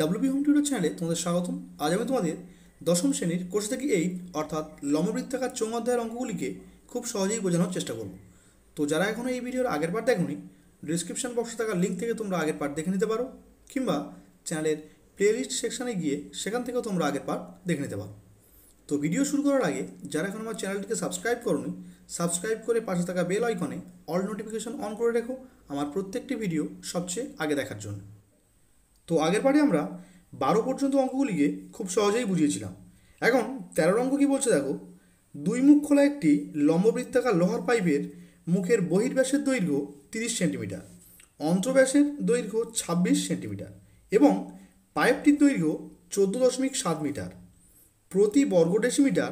WB home tutor চ্যানেলে তোমাদের স্বাগতম। আজ আমি তোমাদের দশম শ্রেণীর কোর্স থেকে 8 অর্থাৎ লম্ববৃত্তাকার চৌং অধ্যায়ের অঙ্কগুলিকে খুব সহজেই বোঝানোর চেষ্টা করব। তো যারা এখনও এই ভিডিওর আগের পার্ট দেখোনি, ডিসক্রিপশন বক্সে থাকা লিঙ্ক থেকে তোমরা আগের পার্ট দেখে নিতে পারো, কিংবা চ্যানেলের প্লেলিস্ট সেকশানে গিয়ে সেখান থেকেও তোমরা আগের পার্ট দেখে নিতে পারো। তো ভিডিও শুরু করার আগে যারা এখন আমার চ্যানেলটিকে সাবস্ক্রাইব করোনি, সাবস্ক্রাইব করে পাশে থাকা বেল আইকনে অল নোটিফিকেশন অন করে রেখো আমার প্রত্যেকটি ভিডিও সবচেয়ে আগে দেখার জন্য। তো আগের পার্টে আমরা 12 পর্যন্ত অঙ্কগুলিকে খুব সহজেই বুঝিয়েছিলাম। এখন 13 অঙ্ক কী বলছে দেখো। দুই মুখ খোলা একটি লম্ববৃত্তাকার লোহার পাইপের মুখের বহির্ব্যাসের দৈর্ঘ্য 30 সেন্টিমিটার, অন্তর্ব্যাসের দৈর্ঘ্য 26 সেন্টিমিটার এবং পাইপটির দৈর্ঘ্য 14.7 মিটার। প্রতি বর্গ ডেসিমিটার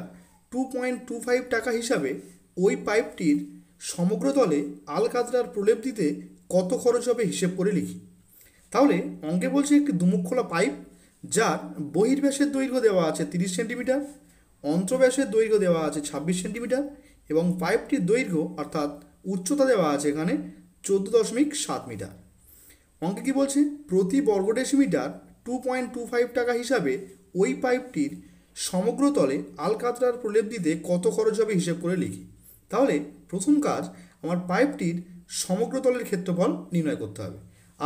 2.25 টাকা হিসাবে ওই পাইপটির সমগ্র তলে আলকাতরার প্রলেপ দিতে কত খরচ হবে হিসেব করে লিখি। তাহলে অঙ্কে বলছে একটি দুমুখ খোলা পাইপ যার বহির্ব্যাসের দৈর্ঘ্য দেওয়া আছে 30 সেন্টিমিটার, অন্তর্ব্যাসের দৈর্ঘ্য দেওয়া আছে 26 সেন্টিমিটার এবং পাইপটির দৈর্ঘ্য অর্থাৎ উচ্চতা দেওয়া আছে এখানে 14.7 মিটার। অঙ্কে কী বলছে, প্রতি বর্গ ডেসিমিটার 2.25 টাকা হিসাবে ওই পাইপটির সমগ্র তলে আলকাতরার প্রলেপ দিতে কত খরচ হবে হিসেব করে লিখি। তাহলে প্রথম কাজ, আমার পাইপটির সমগ্র তলের ক্ষেত্রফল নির্ণয় করতে হবে,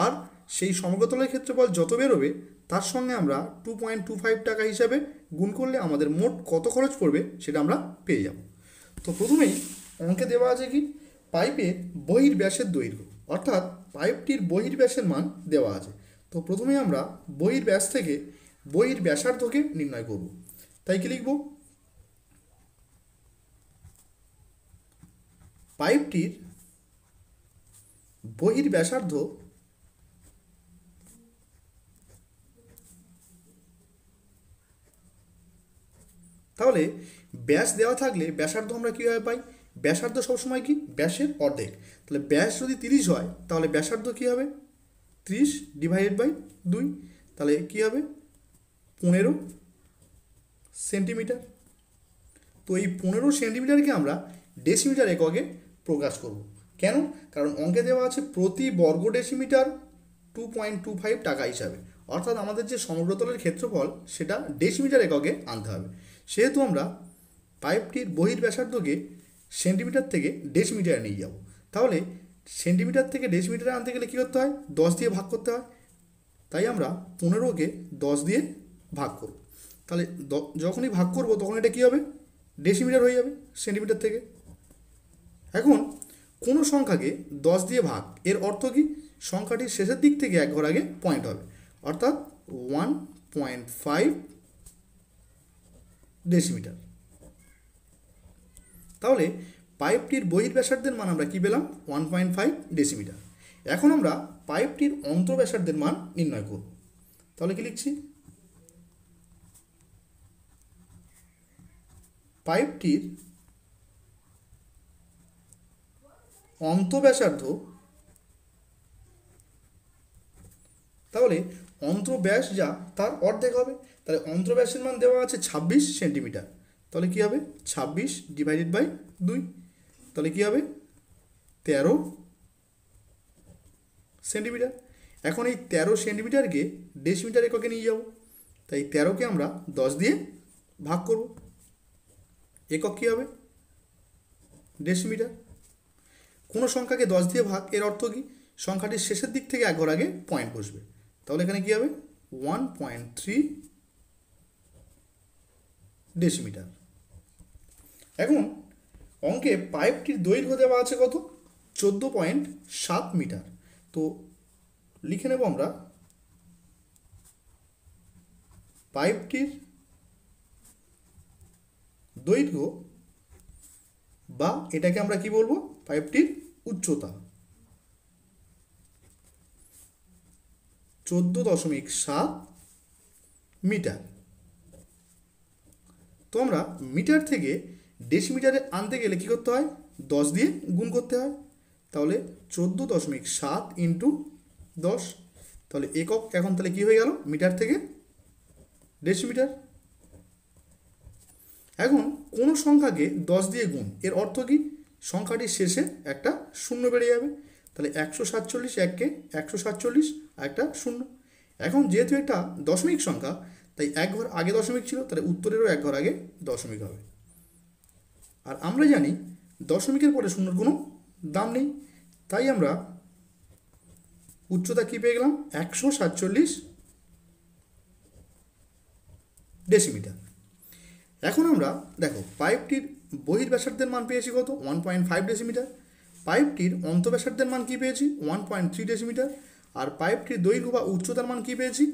আর সেই সমগ্রতলের ক্ষেত্রফল যত বেরোবে তার সঙ্গে আমরা 2.25 টাকা হিসাবে গুণ করলে আমাদের মোট কত খরচ পড়বে সেটা আমরা পেয়ে যাব। তো প্রথমেই অঙ্কে দেওয়া আছে কি, পাইপের বহির্ব্যাসের দৈর্ঘ্য অর্থাৎ পাইপটির বহির্ব্যাসের মান দেওয়া আছে। তো প্রথমেই আমরা বহির্ব্যাস থেকে বহির্ব্যাসার্ধকে নির্ণয় করব। তাই কি লিখব, পাইপটির বহির্ব্যাসার্ধ তাহলে ব্যাস দেওয়া থাকলে ব্যাসার্ধ আমরা কীভাবে পাই, ব্যাসার্ধ সবসময় কি ব্যাসের অর্ধেক। তাহলে ব্যাস যদি 30 হয় তাহলে ব্যাসার্ধ কী হবে, 30 ডিভাইডেড বাই 2, তাহলে কী হবে 15 সেন্টিমিটার। তো এই 15 সেন্টিমিটারকে আমরা ডেসিমিটার এককে প্রকাশ করব। কেন, কারণ অঙ্কে দেওয়া আছে প্রতি বর্গ ডেসিমিটার 2.25 টাকা হিসাবে, অর্থাৎ আমাদের যে সমগ্রতলের ক্ষেত্রফল সেটা ডেসিমিটার এককে আনতে হবে। সেহেতু আমরা পাইপটির বহির্ব্যাসার্ধকে সেন্টিমিটার থেকে ডেসিমিটারে নিয়ে যাব। তাহলে সেন্টিমিটার থেকে ডেসিমিটারে আনতে গেলে কী করতে হয়, 10 দিয়ে ভাগ করতে হয়। তাই আমরা 15কে 10 দিয়ে ভাগ করব। তাহলে যখনই ভাগ করব তখন এটা কী হবে, ডেসিমিটার হয়ে যাবে সেন্টিমিটার থেকে। এখন কোনো সংখ্যাকে 10 দিয়ে ভাগ, এর অর্থ কি, সংখ্যাটির শেষের দিক থেকে এক ঘর আগে পয়েন্ট হবে, অর্থাৎ 1.5 ডেসিমিটার। তাহলে পাইপটির বহির্ব্যাসার্ধের মান আমরা কী পেলাম, 1.5 ডেসিমিটার। এখন আমরা পাইপটির অন্তর্ব্যাসার্ধের মান নির্ণয় করব। তাহলে কি লিখছি, পাইপটির অন্তর্ব্যাসার্ধ, তাহলে অন্তর্ব্যাস যা তার অর্ধেক হবে। তাহলে অন্তর্ব্যাসের মান দেওয়া আছে 26 সেন্টিমিটার, তাহলে কী হবে 26 ডিভাইডেড বাই 2, তাহলে কী হবে 13 সেন্টিমিটার। এখন এই 13 সেন্টিমিটারকে ডেসিমিটার এককে নিয়ে যাব। তাই 13কে আমরা 10 দিয়ে ভাগ করব, একক কী হবে ডেসিমিটার। কোনো সংখ্যাকে 10 দিয়ে ভাগ, এর অর্থ কি, সংখ্যাটির শেষের দিক থেকে এক ঘর আগে পয়েন্ট বসবে। তাহলে এখানে কী হবে 1.3 ডেসিমিটার। এখন অঙ্কে পাইপটির দৈর্ঘ্য দেওয়া আছে কত, 14.7 মিটার। তো লিখে নেব আমরা, পাইপটির দৈর্ঘ্য, বা এটাকে আমরা কি বলবো, পাইপটির উচ্চতা 14.7 মিটার। তো আমরা মিটার থেকে ডেসিমিটারে আনতে গেলে কী করতে হয়, 10 দিয়ে গুণ করতে হয়। তাহলে 14.7 ইন্টু 10, তাহলে একক এখন তাহলে কী হয়ে গেল, মিটার থেকে ডেসিমিটার। এখন কোনো সংখ্যাকে 10 দিয়ে গুণ, এর অর্থ কি, সংখ্যাটির শেষে একটা শূন্য বেড়ে যাবে। তাহলে 147 এককে 147 আর একটা শূন্য। এখন যেহেতু এটা দশমিক সংখ্যা, তাই এক ঘর আগে দশমিক ছিল, তাহলে উত্তরেরও এক ঘর আগে দশমিক হবে। আর আমরা জানি দশমিকের পরে শূন্যর কোনো দাম নেই, তাই আমরা উচ্চতা কী পেয়ে গেলাম, 147 ডেসিমিটার। এখন আমরা দেখো পাইপটির বহির্ব্যাসার্ধের মান পেয়েছি কত, 1.5 ডেসিমিটার। পাইপটির অন্তঃব্যাসার্ধের মান কী পেয়েছি, 1.3 ডেসিমিটার। আর পাইপটির দৈর্ঘ্য বা উচ্চতার মান কী পেয়েছি,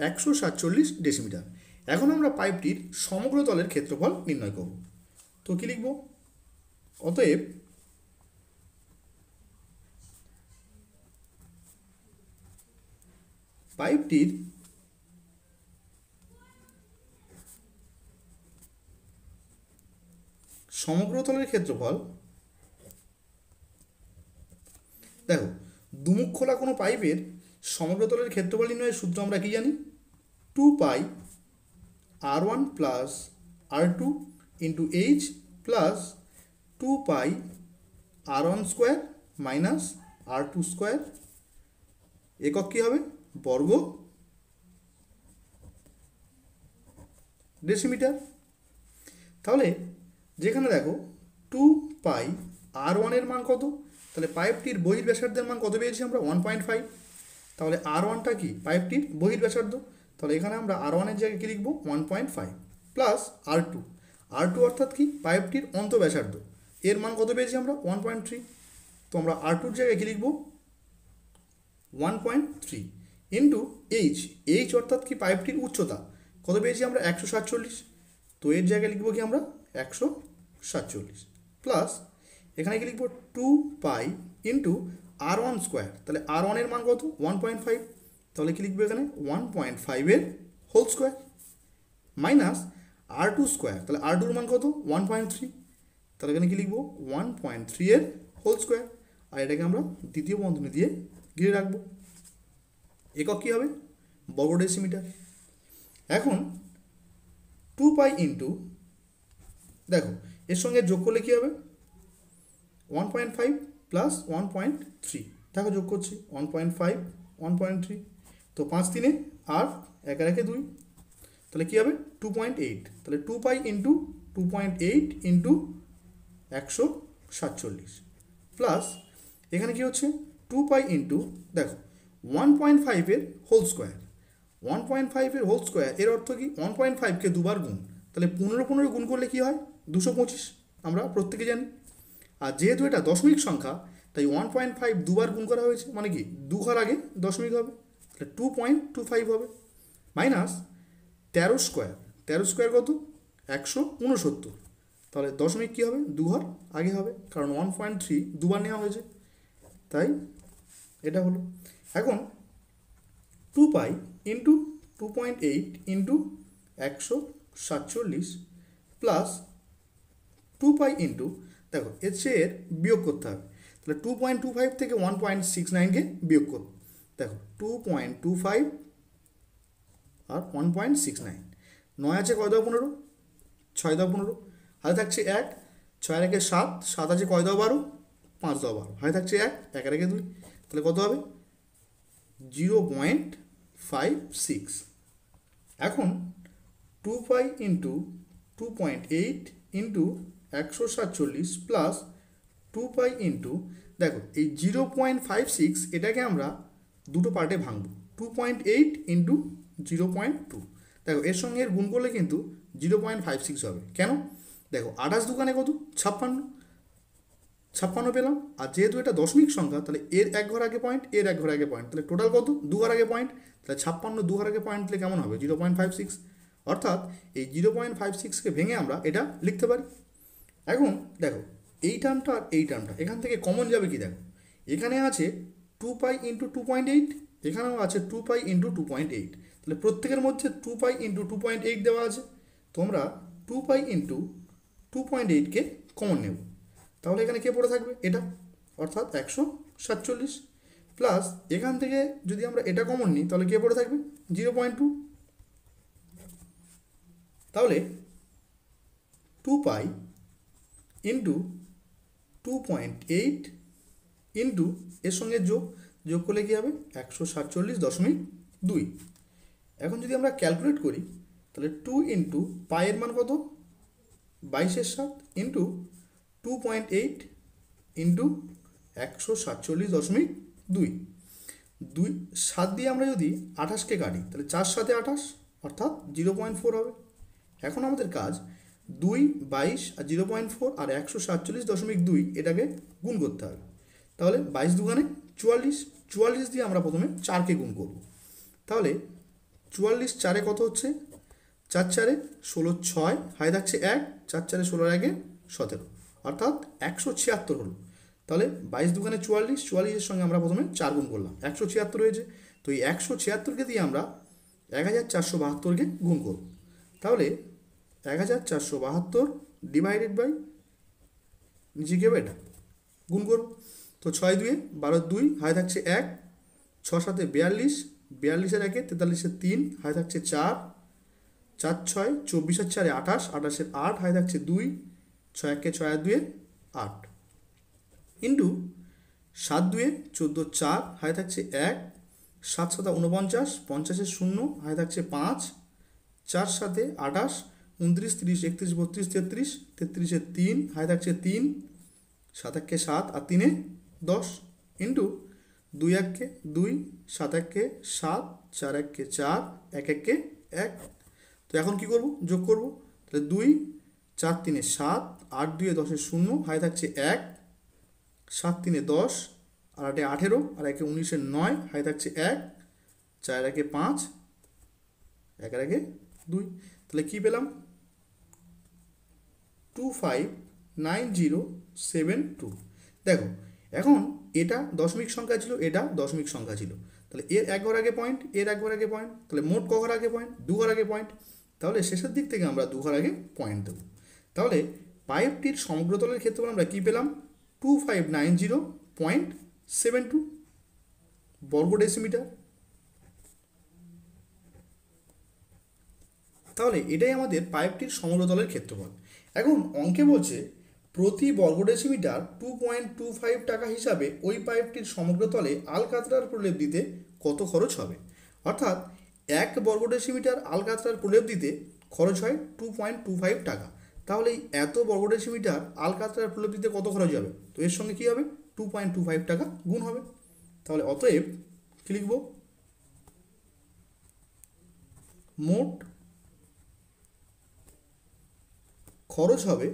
147 ডেসিমিটার। এখন আমরা পাইপটির সমগ্র তলের ক্ষেত্রফল নির্ণয় করব। তো কী লিখব, অতএব পাইপটির সমগ্র তলের ক্ষেত্রফল, দেখো দুমুখ খোলা কোনো পাইপের সমগ্র তলের ক্ষেত্রফল নির্ণয়ের সূত্র আমরা কি জানি, 2 পাই r1 plus r2 into H plus 2 পাই r1 square minus r2 square, একক কী হবে, বর্গ ডেসিমিটার। তাহলে যেখানে দেখো 2 পাই r1 এর মান কত, তাহলে পাইপটির বহির্ব্যাসার্ধের মান কত পেয়েছি আমরা, 1.5। তাহলে r1টা কি, পাইপটির বহির্ব্যাসার্ধ, তাহলে এখানে আমরা r1 এর জায়গায় কী লিখব, 1.5 প্লাস r2 অর্থাৎ কি, পাইপটির অন্তঃব্যাসার্ধ, এর মান কত পেয়েছি আমরা, 1.3। তো আমরা r2 এর জায়গায় কী লিখব, 1.3 ইন্টু এইচ অর্থাৎ কি, পাইপটির উচ্চতা কত পেয়েছি আমরা, 147। তো এর জায়গায় লিখব কি আমরা, 147 প্লাস এখানে কি লিখব, 2 পাই ইন্টু r1 স্কোয়ার, তাহলে r1 এর মান কত, 1.5, তাহলে কি লিখবো এখানে 1.5 এর whole square minus r2 square, তাহলে r2 এর মান কত, 1.3, তাহলে এখানে কি লিখবো, 1.3 এর হোল স্কোয়ার। আর এটাকে আমরা দ্বিতীয় বন্ধনী দিয়ে ঘিরে রাখবো। একক কী হবে, বর্গ ডেসিমিটার। এখন 2 পাই ইন্টু, দেখো এর সঙ্গে যোগ করলে কী হবে, 1.5 প্লাস 1.3, দেখো যোগ করছি 1.5 1.3, তো 5 3 আর 1 1 2, তাহলে কী হবে 2.8, তাহলে 2 পাই ইন্টু 2.8 ইন্টু 147 প্লাস এখানে কী হচ্ছে 2 পাই ইন্টু, দেখো 1.5 এর হোল স্কোয়ার, 1.5 এর হোল স্কোয়ার এর অর্থ কি, 1.5কে দুবার গুণ, তাহলে 15 গুণ করলে কি হয়, 225, আমরা প্রত্যেকে জানি। আর যেহেতু এটা দশমিক সংখ্যা, তাই 1.5 দুবার গুণ করা হয়েছে, মানে কি দু ঘর আগে দশমিক হবে, তাহলে 2.25 হবে মাইনাস 13 স্কোয়ার কত, 169, তাহলে দশমিক কী হবে, দু ঘর আগে হবে, কারণ 1.3 দুবার নেওয়া হয়েছে, তাই এটা হলো। এখন 2 pi into 2.8 into 147 plus 2 pi into, দেখো এর বিয়োগ করতে হবে, তাহলে 2.25 থেকে 1.69কে বিয়োগ করো, দেখো 2.25 আর 1.69, 9 আছে কয় দাও 15, 6 দাও 15, হাতে থাকছে 1, 6 রেখে 7, 7 আছে কয় দাও 12, 5 দাও 12, হাতে থাকছে 1, 1 রেখে 2, তাহলে কত হবে 0.56। এখন 2 pi into 2.8 into 147 plus 2 pi into, দেখো এই 0.56 এটাকে আমরা দুটো পার্টে ভাঙবো, 2.8 ইন্টু 0.2, দেখো এর সঙ্গে এর গুণ করলে কিন্তু 0.56 হবে, কেন, দেখো 28 দোকানে কত, 56 পেলাম, আর যেহেতু এটা দশমিক সংখ্যা, তাহলে এর এক ঘর আগে পয়েন্ট, এর এক ঘর আগে পয়েন্ট, তাহলে টোটাল কত, দু ঘর আগে পয়েন্ট, তাহলে 56 দু ঘর আগে পয়েন্ট দিলে কেমন হবে, 0.56, অর্থাৎ এই 0.56কে ভেঙে আমরা এটা লিখতে পারি। এখন দেখো এই টার্মটা আর এই টার্মটা এখান থেকে কমন যাবে কি, দেখো এখানে আছে 2 পাই ইন্টু 2.8, এখানেও আছে 2 পাই ইন্টু 2.8, তাহলে প্রত্যেকের মধ্যে 2 পাই ইন্টু 2.8 দেওয়া আছে, তোমরা 2 পাই ইন্টু 2.8কে কমন নেব, তাহলে এখানে কে পড়ে থাকবে, এটা, অর্থাৎ 147 প্লাস এখান থেকে যদি আমরা এটা কমন নিই তাহলে কে পড়ে থাকবে, 0.2, তাহলে 2 পাই ইন্টু 2.8 ইন্টু এর সঙ্গে যোগ করলে কী হবে 147.2, এখন যদি আমরা ক্যালকুলেট করি তাহলে 2 ইন্টু পায়ের মান কত 22/7 ইন্টু 2.8 ইন্টু 147.2 7 দিয়ে আমরা যদি 28কে কাটি তাহলে 4 7 28 অর্থাৎ 0.4 হবে। এখন আমাদের কাজ 2 22 আর 0.4 আর 147.2 এটাকে গুণ করতে হবে। তাহলে 22 দুগুণে 44, 44 দিয়ে আমরা প্রথমে 4কে গুণ করব। তাহলে 44 4-এ কত হচ্ছে 4 4-এ 16 6 হাই থাকছে 1, 4 4-এ 16 1-এ 17 অর্থাৎ 176 হলো। তাহলে 22 দুগুণে 44, 44-এর সঙ্গে আমরা প্রথমে 4 গুণ করলাম, 176 হয়েছে। তো এই 176কে দিয়ে আমরা 1472কে গুণ করব। তাহলে 1472 ডিভাইডেড বাই নিচে কি হবে এটা গুণ করব। তো 6 2-এ 12 2 হাই থাকছে 1, 6 7-এ 42, 42-এর 1-এ 43-এর 3 হাই থাকছে 4, 4 6 24-এর 4-এ 28, 28-এর 8 হাই থাকছে 2, 6 1-এ 6 আর 2-এ 8 ইন্টু 7 2-এ 14 4 হাই থাকছে 1, 7 7 49, 50-এর 0 হাই থাকছে 5, 4 7-এ 28, 29 30 31 32 33, 33-এর 3 হাই থাকছে 3, 7 1-এ 7 আর 3-এ 10 ইন্টু 2 1-কে 2, 7 1-কে 7, 4 1-কে 4, 1 1-কে 1। তো এখন কি করব যোগ করব। তাহলে 2 4 3-এ 7, 8 2-এ 10-এর 0 হাই থাকছে 1, 7 3-এ 10 আর 8-এ 18 আর 1-এ 19-এর 9 হাই থাকছে 1, 4 1-এ 5, 1 1-এ 2। তাহলে কি পেলাম 259072। দেখো এখন এটা দশমিক সংখ্যা ছিল, এটা দশমিক সংখ্যা ছিল। তাহলে এর এক ঘর আগে পয়েন্ট, এর এক ঘর আগে পয়েন্ট, তাহলে মোট ক ঘর আগে পয়েন্ট 2 ঘর আগে পয়েন্ট। তাহলে শেষের দিক থেকে আমরা 2 ঘর আগে পয়েন্ট দেবো। তাহলে পাইপটির সমগ্রতলের ক্ষেত্রফল আমরা কি পেলাম 2590.72 বর্গ ডেসিমিটার। তাহলে এটাই আমাদের পাইপটির সমগ্রতলের ক্ষেত্রফল। এখন অঙ্কে বলছে প্রতি বর্গ ডেসিমিটার 2.25 টাকা হিসাবে ওই পাইপটির সমগ্রতলে আলকাতরার প্রলেপ দিতে কত খরচ হবে। অর্থাৎ 1 বর্গ ডেসিমিটার আলকাতরার প্রলেপ দিতে খরচ হয় 2.25 টাকা। তাহলে এই এত বর্গ ডেসিমিটার আলকাতরার প্রলেপ দিতে কত খরচ হবে, তো এর সঙ্গে কী হবে 2.25 টাকা গুণ হবে। তাহলে অতএব কী লিখব মোট খরচ হবে,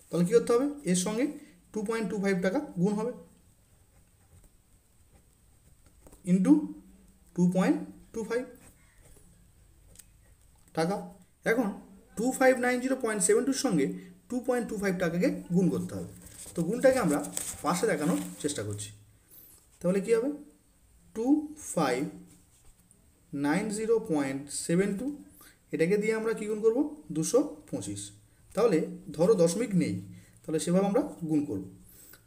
তাহলে কী করতে হবে এর সঙ্গে 2.25 টাকা গুণ হবে ইন্টু 2.25 টাকা। এখন 2590.72 সঙ্গে 2.25 টাকাকে গুণ করতে হবে। তো গুণটাকে আমরা পাশে দেখানোর চেষ্টা করছি। তাহলে কী হবে 2590.72 এটাকে দিয়ে আমরা কী গুণ করব 225। তাহলে ধরো দশমিক নেই, তাহলে সেভাবে আমরা গুণ করব।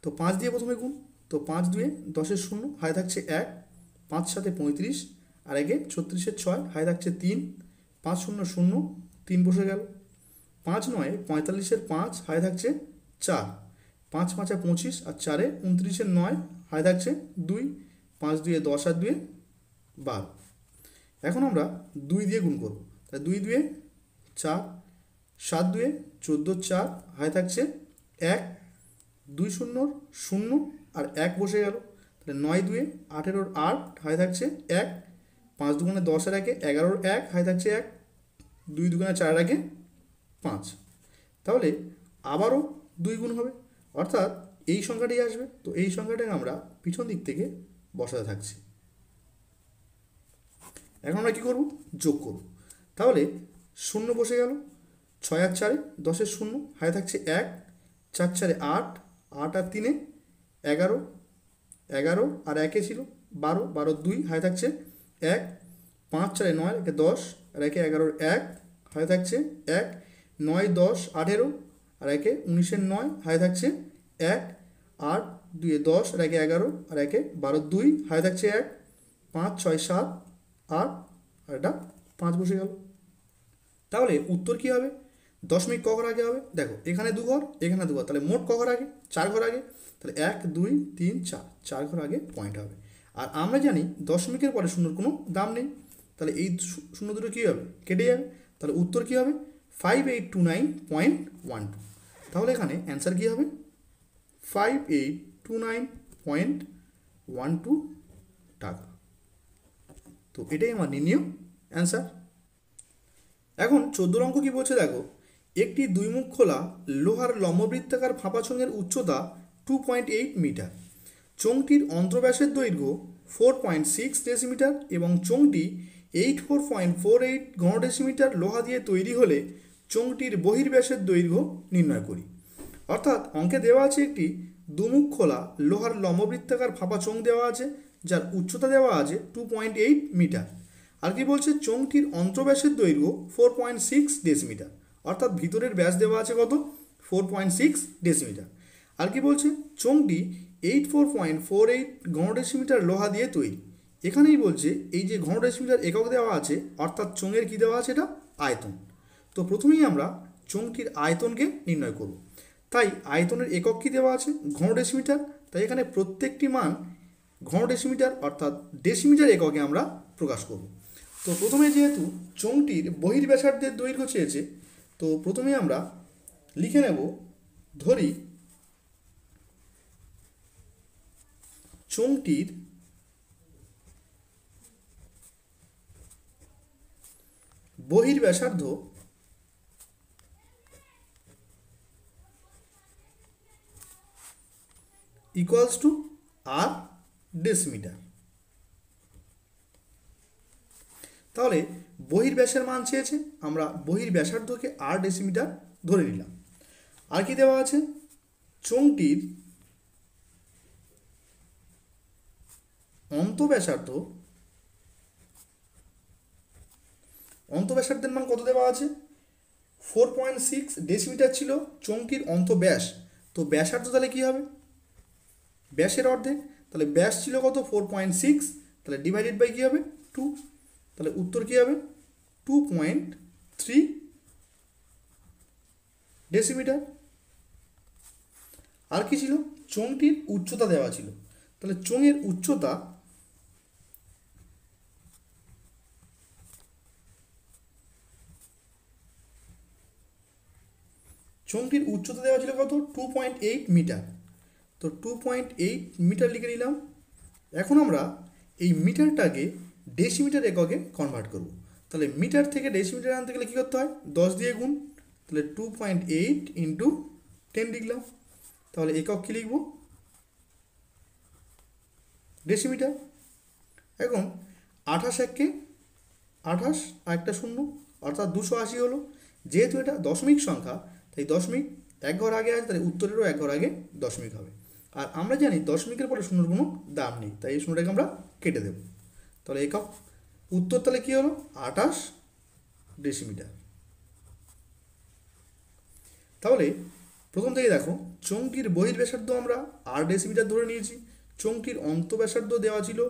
তো 5 দিয়ে প্রথমে গুণ, তো 5 2-এ 10-এর 0 হাই থাকছে 1, 5 7-এ 35 আর 1-এ 36-এর 6 হাই থাকছে 3, 5 0 0 3 বসে গেল, 5 9-এ 45-এর 5 হাই থাকছে 4, 5 5-এ 25 আর 4-এ 29-এর 9 হাই থাকছে 2, 5 2-এ 10 আর 2-এ 12। এখন আমরা 2 দিয়ে গুণ করব। তাহলে 2 2-এ 4, 7 2-এ 14 4 হাই থাকছে 1, 2 0 0 আর 1 বসে গেল। তাহলে 9 2-এ 18-এর 8 হাই থাকছে 1, 5 2-গুণে 10 আর 1-এ 11-এর 1 হাই থাকছে 1, 2 2-গুণে 4 1-এ 5। তাহলে আবারও 2 গুণ হবে, অর্থাৎ এই সংখ্যাটি আসবে। তো এই সংখ্যাটাকে আমরা পিছন দিক থেকে বসাতে থাকছি। এখন আমরা কী করব যোগ করব। তাহলে 0 বসে গেল, 6 আর 4-এ 10-এর 0 হাই থাকছে 1, 4 4-এ 8, 8 আর 3-এ 11, 11 আর 1-এ ছিল 12, 12 2 হাই থাকছে 1, 5 4-এ 9 1-এ 10 আর 1-এ 11-এর 1 হাই থাকছে 1, 9 10 18 আর 1-এ 19-এর 9 হাই থাকছে 1, 8 2-এ 10 আর 1-এ 11 আর 1-এ 12 2 হাই থাকছে 1, 5 6 7 8 আর এটা 5 বসে গেল। তাহলে উত্তর কী হবে দশমিক ক ঘর আগে হবে, দেখো এখানে 2 ঘর এখানে 2 ঘর, তাহলে মোট ক ঘর আগে 4 ঘর আগে। তাহলে 1 2 3 4 4 ঘর আগে পয়েন্ট হবে। আর আমরা জানি দশমিকের পরে শূন্যর কোনো দাম নেই, তাহলে এই শূন্য দুটো কী হবে, কেটে যাবে। তাহলে উত্তর কী হবে, 5829.12। তাহলে এখানে অ্যান্সার কী হবে, 5829.12 টাকা। তো এটাই আমার নির্ণীয় অ্যান্সার। এখন 14 অঙ্ক কী বলছে দেখো, একটি দুই মুখ খোলা লোহার লম্ববৃত্তাকার ফাঁপা চোঙের উচ্চতা 2.8 মিটার, চোঙটির অন্তর্ব্যাসের দৈর্ঘ্য 4.6 ডেসিমিটার এবং চোঙটি 84.48 ঘন ডেসিমিটার লোহা দিয়ে তৈরি হলে চোঙটির বহির্ব্যাসের দৈর্ঘ্য নির্ণয় করি। অর্থাৎ অঙ্কে দেওয়া আছে একটি দুমুখ খোলা লোহার লম্ববৃত্তাকার ফাঁপা চোঙ দেওয়া আছে, যার উচ্চতা দেওয়া আছে 2.8 মিটার। আর কি বলছে, চোঙটির অন্তর্ব্যাসের দৈর্ঘ্য 4.6 ডেসিমিটার, অর্থাৎ ভিতরের ব্যাস দেওয়া আছে কত, 4.6 ডেসিমিটার। আর কি বলছে, চোঙটি 84.48 ঘন ডেসিমিটার লোহা দিয়ে তৈরি। এখানেই বলছে এই যে ঘন ডেসিমিটার একক দেওয়া আছে, অর্থাৎ চোঙের কী দেওয়া আছে, এটা আয়তন। তো প্রথমেই আমরা চোঙটির আয়তনকে নির্ণয় করব। তাই আয়তনের একক কী দেওয়া আছে, ঘন ডেসিমিটার। তাই এখানে প্রত্যেকটি মান ঘন ডেসিমিটার অর্থাৎ ডেসিমিটার এককে আমরা প্রকাশ করব। তো প্রথমে যেহেতু চোঙটির বহির্ব্যাসার্ধের দৈর্ঘ্য চেয়েছে, তো প্রথমে আমরা লিখে নেব, ধরি চোঙটির বহির্ব্যাসার্ধ ইকুয়ালস টু আর ডেসিমিটার। তাহলে বহির্ব্যাসের মান চেয়েছে, আমরা বহির্ব্যাসার্ধকে আর ডেসিমিটার ধরে নিলাম। আর কি দেওয়া আছে, চোঙটির অন্তঃব্যাসার্ধের মান কত দেওয়া আছে, 4.6 ডেসিমিটার ছিল চোঙটির অন্তঃব্যাস। তো ব্যাসার্ধ তাহলে কী হবে, ব্যাসের অর্ধেক। তাহলে ব্যাস ছিল কত, 4.6, তাহলে ডিভাইডেড বাই কী হবে, 2। তাহলে উত্তর কী হবে, 2.3 ডেসিমিটার। আর কি ছিল, চোঙটির উচ্চতা দেওয়া ছিল। তাহলে চোঙের উচ্চতা দেওয়া ছিল কত, 2.8 মিটার। তো 2.8 মিটার লিখে নিলাম। এখন আমরা এই মিটারটাকে ডেসিমিটার এককে কনভার্ট করব। তাহলে মিটার থেকে ডেসিমিটার আনতে গেলে কী করতে হয়, 10 দিয়ে গুণ। তাহলে 2.8 ইন্টু 10 লিখলাম। তাহলে একক কী লিখব, ডেসিমিটার। এখন 28 একে 28 আর একটা শূন্য, অর্থাৎ 280 হলো। যেহেতু এটা দশমিক সংখ্যা, তাই দশমিক এক ঘর আগে আছে, তাহলে উত্তরেরও এক ঘর আগে দশমিক হবে। আর আমরা জানি দশমিকের পরে শূন্যর কোনো দাম নেই, তাই এই শূন্যটাকে আমরা কেটে দেব। তাহলে একক উত্তর তাহলে কী হলো, 28 ডেসিমিটার। তাহলে প্রথম থেকে দেখো, চোঙটির বহির্ব্যাসার্ধ আমরা আর ডেসিমিটার ধরে নিয়েছি, চোঙটির অন্তঃব্যাসার্ধ দেওয়া ছিল,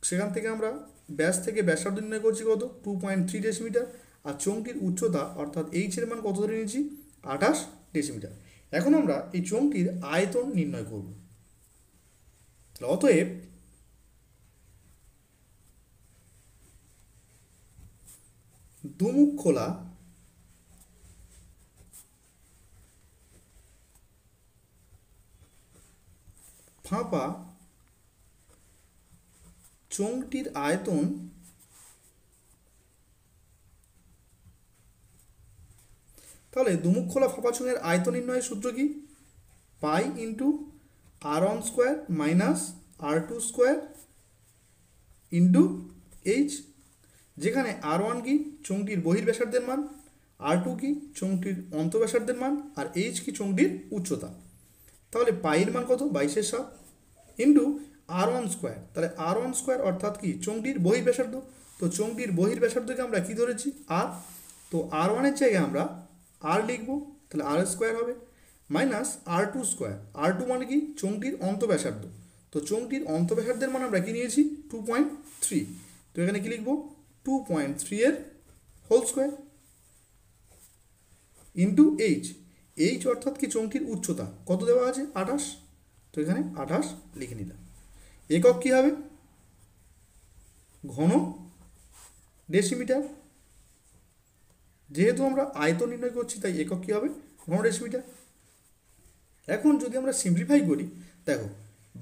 সেখান থেকে আমরা ব্যাস থেকে ব্যাসার্ধ নির্ণয় করছি কত, 2.3 ডেসিমিটার। আর চোঙটির উচ্চতা অর্থাৎ এইচের মান কত ধরে নিয়েছি, 28 ডেসিমিটার। এখন আমরা এই চোঙটির আয়তন নির্ণয় করব। তাহলে অতএব দুমুখ খোলা ফাঁপা চোঙটির আয়তন তাহলে দুমুখ খোলা ফাঁপা চোঙের আয়তন নির্ণয়ের সূত্র কি, pi into r1 square minus r2 square into H, যেখানে r1 কি চোঙটির বহির্ব্যাসার্ধের মান, r2 কি চোঙটির অন্তঃব্যাসার্ধের মান, আর এইচ কি চোঙটির উচ্চতা। তাহলে পাইয়ের মান কত, 22/7 ইন্টু r1 স্কোয়ার। তাহলে r1 স্কোয়ার অর্থাৎ কি চোঙটির বহির্ব্যাসার্ধ। তো চোঙটির বহির্ব্যাসার্ধকে আমরা কি ধরেছি, আর। তো r1-এর জায়গায় আমরা আর লিখব, তাহলে আর স্কোয়ার হবে, মাইনাস r2 স্কোয়ার। r2 মানে কি চোঙটির অন্তঃব্যাসার্ধ। তো চোঙটির অন্তঃব্যাসার্ধের মান আমরা কি নিয়েছি, 2.3। তো এখানে কি লিখব, 2.3 এর whole square into H. H অর্থাৎ কি চোঙটির উচ্চতা কত দেওয়া আছে, 28। তো এখানে 28 লিখে নিলাম। একক কী হবে, ঘন ডেসিমিটার। যেহেতু আমরা আয়তন নির্ণয় করছি তাই একক কী হবে, ঘন ডেসিমিটার। এখন যদি আমরা সিম্পলিফাই করি, দেখো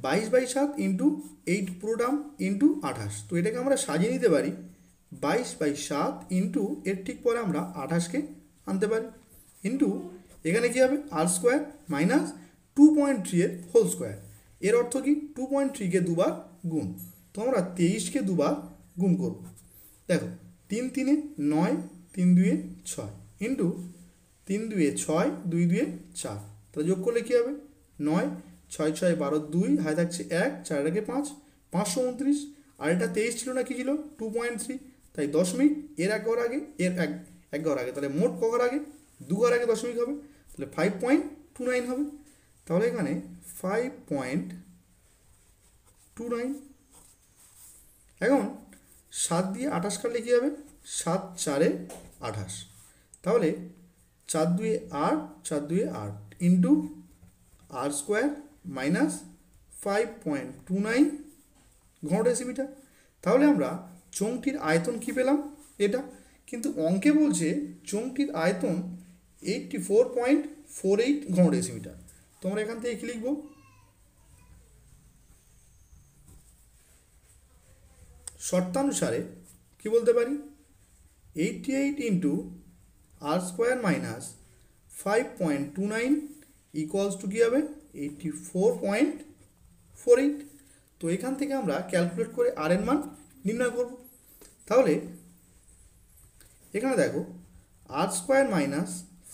22/7 ইন্টু 8 পুরো টার্ম ইন্টু 28, তো এটাকে আমরা সাজিয়ে নিতে পারি 22/7 ইন্টু এর ঠিক পরে আমরা 28কে আনতে পারি ইন্টু এখানে কী হবে আর স্কোয়ার মাইনাস 2.3 এর হোল স্কোয়ার। এর অর্থ কি 2.3কে দুবার গুণ, তো আমরা 23কে দুবার গুণ করব। দেখো 3 3 9, 3 2 6 ইন্টু 3 2 6, 2 2 4, তাহলে যোগ করলে কী হবে 9 6 6 12 2, হাতে থাকছে 1, 4 একে 5, 529। আর এটা 23 ছিল না, কি ছিল 2.3, তাই দশমিক এর এক ঘর আগে এর এক ঘর আগে, তাহলে মোট ক ঘর আগে 2 ঘর আগে দশমিক হবে, তাহলে 5.29 হবে। তাহলে এখানে 5.29। এখন 7 দিয়ে 28 কাটলে কী হবে 7 4 28, তাহলে 4 2 8, 4 2 8 ইন্টু আর স্কোয়ার মাইনাস 5.29 ঘন ডেসিমিটার। তাহলে আমরা চোঙটির আয়তন কী পেলাম এটা, কিন্তু অঙ্কে বলছে চোঙটির আয়তন 84.48 ঘন ডেসিমিটার। তোমরা এখান থেকে কী লিখব, শর্তানুসারে কী বলতে পারি 88 into R square minus 5.29 equals to কী হবে 84.48। তো এখান থেকে আমরা ক্যালকুলেট করে আর এর মান নির্ণয় করব। তাহলে এখানে দেখো আর স্কোয়ার মাইনাস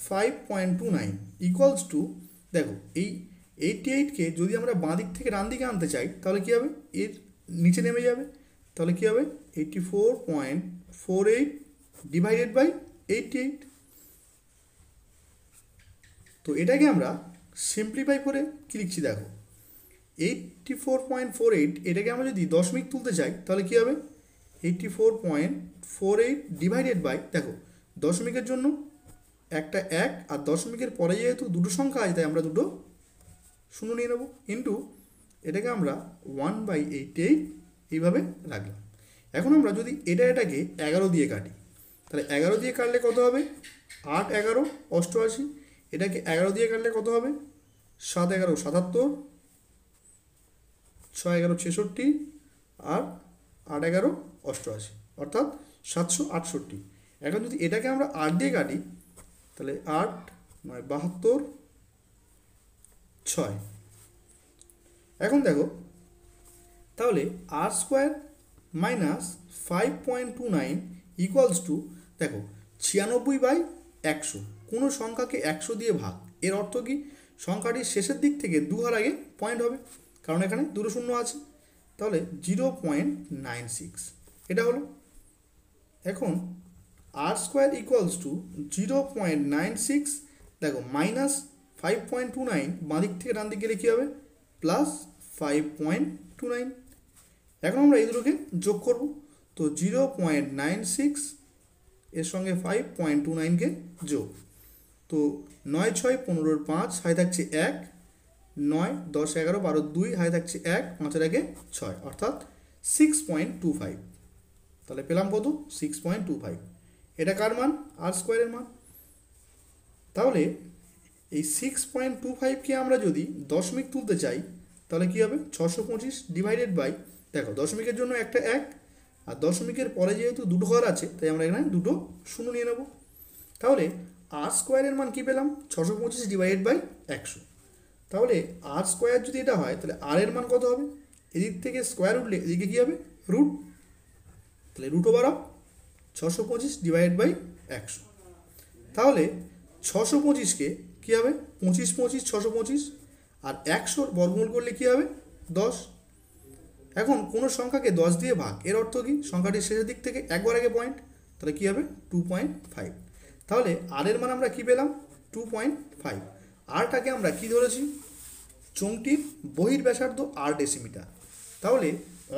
5.29 ইকুয়ালস টু, দেখো এই 88কে যদি আমরা বাঁ দিক থেকে ডান দিকে আনতে চাই তাহলে কী হবে এর নিচে নেমে যাবে, তাহলে কী হবে 84.48 ডিভাইডেড বাই 88। তো এটাকে আমরা সিম্পলিফাই করে কী লিখছি দেখো 84.48, এটাকে আমরা যদি দশমিক তুলতে চাই তাহলে কী হবে 84.48 ডিভাইডেড বাই, দেখো দশমিকের জন্য একটা 1 আর দশমিকের পরে যেহেতু দুটো সংখ্যা আছে তাই আমরা দুটো শূন্য নিয়ে নেব ইন্টু এটাকে আমরা 1/88 এইভাবে রাখলাম। এখন আমরা যদি এটাকে 11 দিয়ে কাটি, তাহলে 11 দিয়ে কাটলে কত হবে 8 11 88, এটাকে 11 দিয়ে কাটলে কত হবে 7 11 77, 6 11 66 আর 8 11 88, অর্থাৎ 768। এখন যদি এটাকে আমরা 8 দিয়ে কাটি তাহলে 8 9 72 6। এখন দেখো তাহলে আর স্কোয়ার মাইনাস 5.29 ইকুয়ালস টু, দেখো 96/100, কোনো সংখ্যাকে 100 দিয়ে ভাগ, এর অর্থ কি সংখ্যাটির শেষের দিক থেকে 2 ঘর আগে পয়েন্ট হবে, কারণ এখানে দুটো শূন্য আছে, তাহলে 0.96 এটা হলো। এখন আর স্কোয়ার ইকুয়ালস টু 0.96, দেখো মাইনাস 5.29 বাঁ দিক থেকে ডান দিক গেলে কী হবে প্লাস 5.29। এখন আমরা এই দুটোকে যোগ করব, তো 0.96 এর সঙ্গে 5.29কে যোগ, তো 9 6 15 5, হাতে থাকছে 1, 9 10 11 12 2, হাতে থাকছে 1, 5 এর 6, অর্থাৎ 6.25। তাহলে পেলাম কত 6.25। এটা কার মান আর স্কোয়ারের মান। তাহলে এই 6.25কে আমরা যদি দশমিক তুলতে চাই তাহলে কী হবে 625 ডিভাইডেড বাই, দেখো দশমিকের জন্য একটা 1 আর দশমিকের পরে যেহেতু দুটো ঘর আছে তাই আমরা এখানে দুটো শূন্য নিয়ে নেব। তাহলে আর স্কোয়ারের মান কী পেলাম 625 ডিভাইডেড বাই 100। তাহলে আর স্কোয়ার যদি এটা হয় তাহলে আর এর মান কত হবে, এদিক থেকে স্কোয়ার উঠলে এদিকে কী হবে রুট, তাহলে root over of 625 divided by 100। তাহলে 625কে কী হবে 25 25 625, আর 100 বর্গমূল করলে কী হবে 10। এখন কোনো সংখ্যাকে 10 দিয়ে ভাগ, এর অর্থ কি সংখ্যাটির শেষের দিক থেকে একবার আগে পয়েন্ট, তাহলে কী হবে 2.5। তাহলে আর এর মান আমরা কী পেলাম 2.5। আরটাকে আমরা কি ধরেছি চোঙটির বহির ব্যাসার্ধ 8 ডেসিমিটার। তাহলে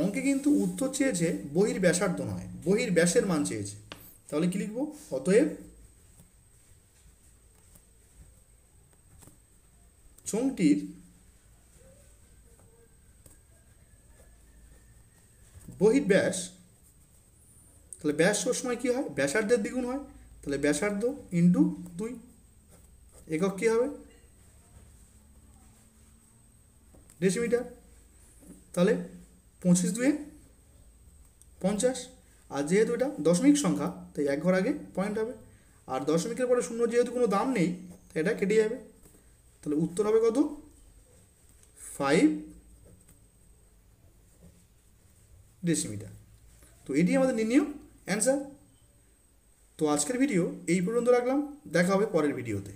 অঙ্কে কিন্তু উত্তর চেয়েছে বহির ব্যাসার্ধ নয়, বহির ব্যাসের মান চেয়েছে, তাহলে কি লিখব অতএব চোঙটির বহির্ব্যাস তাহলে ব্যাস সবসময় কী হয়, ব্যাসার্ধের দ্বিগুণ হয়। তাহলে ব্যাসার্ধ ইন্টু 2। একক কী হবে, ডেসিমিটার। তাহলে 25×2 = 50। আর যেহেতু এটা দশমিক সংখ্যা তাই এক ঘর আগে পয়েন্ট হবে। আর দশমিকের পরে শূন্য যেহেতু কোনো দাম নেই তাই এটা কেটে যাবে। তাহলে উত্তর হবে কত, 5 ডেসিমিটার। তো এটি আমাদের নির্ণীয় অ্যান্সার। তো আজকের ভিডিও এই পর্যন্ত রাখলাম, দেখা হবে পরের ভিডিওতে।